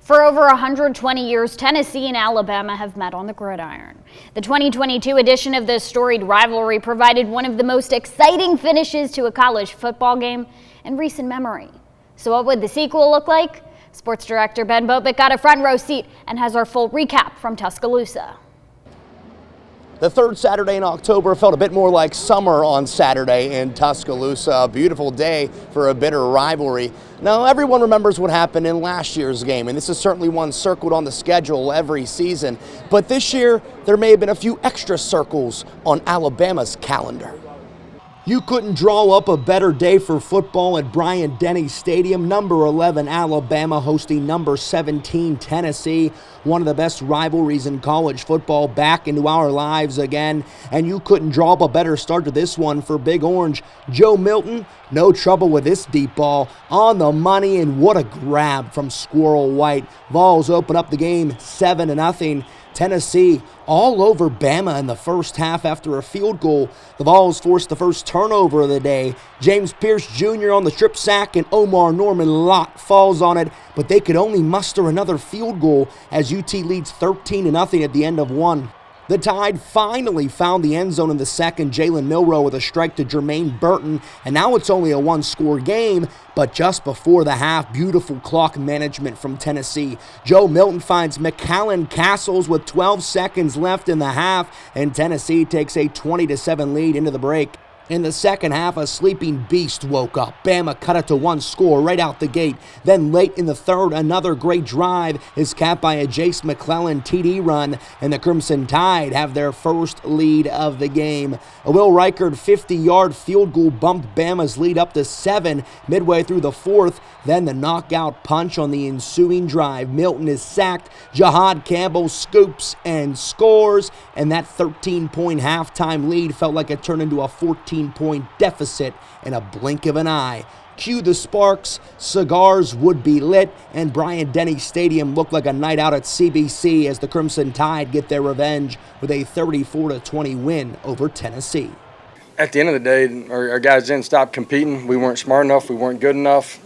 For over 120 years, Tennessee and Alabama have met on the gridiron. The 2022 edition of this storied rivalry provided one of the most exciting finishes to a college football game in recent memory. So what would the sequel look like? Sports director Ben Bobick got a front row seat and has our full recap from Tuscaloosa. The third Saturday in October felt a bit more like summer on Saturday in Tuscaloosa. A beautiful day for a bitter rivalry. Now, everyone remembers what happened in last year's game, and this is certainly one circled on the schedule every season. But this year, there may have been a few extra circles on Alabama's calendar. You couldn't draw up a better day for football at Bryant-Denny Stadium. Number 11 Alabama hosting number 17 Tennessee. One of the best rivalries in college football back into our lives again. And you couldn't draw up a better start to this one for Big Orange. Joe Milton, no trouble with this deep ball. On the money, and what a grab from Squirrel White. Vols open up the game 7-0. Tennessee all over Bama in the first half after a field goal. The Vols forced the first turnover of the day. James Pierce Jr. on the strip sack, and Omar Norman Lott falls on it, but they could only muster another field goal as UT leads 13-0 at the end of one. The Tide finally found the end zone in the second. Jalen Milroe with a strike to Jermaine Burton, and now it's only a one-score game, but just before the half, beautiful clock management from Tennessee. Joe Milton finds McAllen Castles with 12 seconds left in the half, and Tennessee takes a 20-7 lead into the break. In the second half, a sleeping beast woke up. Bama cut it to one score right out the gate. Then late in the third, another great drive is capped by a Jace McClellan TD run, and the Crimson Tide have their first lead of the game. A Will Reichard 50-yard field goal bumped Bama's lead up to 7 midway through the fourth. Then the knockout punch on the ensuing drive. Milton is sacked. Jahad Campbell scoops and scores, and that 13-point halftime lead felt like it turned into a 14-point deficit in a blink of an eye. Cue the sparks, cigars would be lit, and Bryant-Denny Stadium looked like a night out at CBC as the Crimson Tide get their revenge with a 34-20 win over Tennessee. At the end of the day, our guys didn't stop competing. We weren't smart enough. We weren't good enough,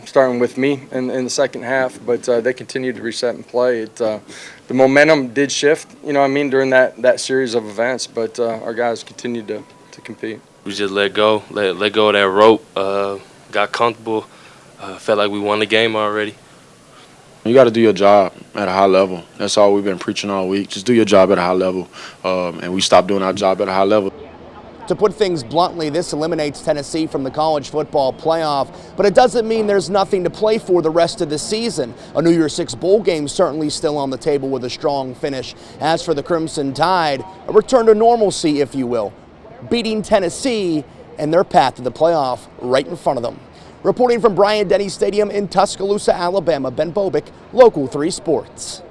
starting with me in the second half, but they continued to reset and play. The momentum did shift, during that series of events, but our guys continued to compete. We just let go of that rope, got comfortable, felt like we won the game already. You got to do your job at a high level. That's all we've been preaching all week. Just do your job at a high level, and we stopped doing our job at a high level. To put things bluntly, this eliminates Tennessee from the college football playoff, but it doesn't mean there's nothing to play for the rest of the season. A New Year's Six bowl game certainly still on the table with a strong finish. As for the Crimson Tide, a return to normalcy, if you will, beating Tennessee and their path to the playoff right in front of them. Reporting from Bryant-Denny Stadium in Tuscaloosa, Alabama, Ben Bobick, Local 3 Sports.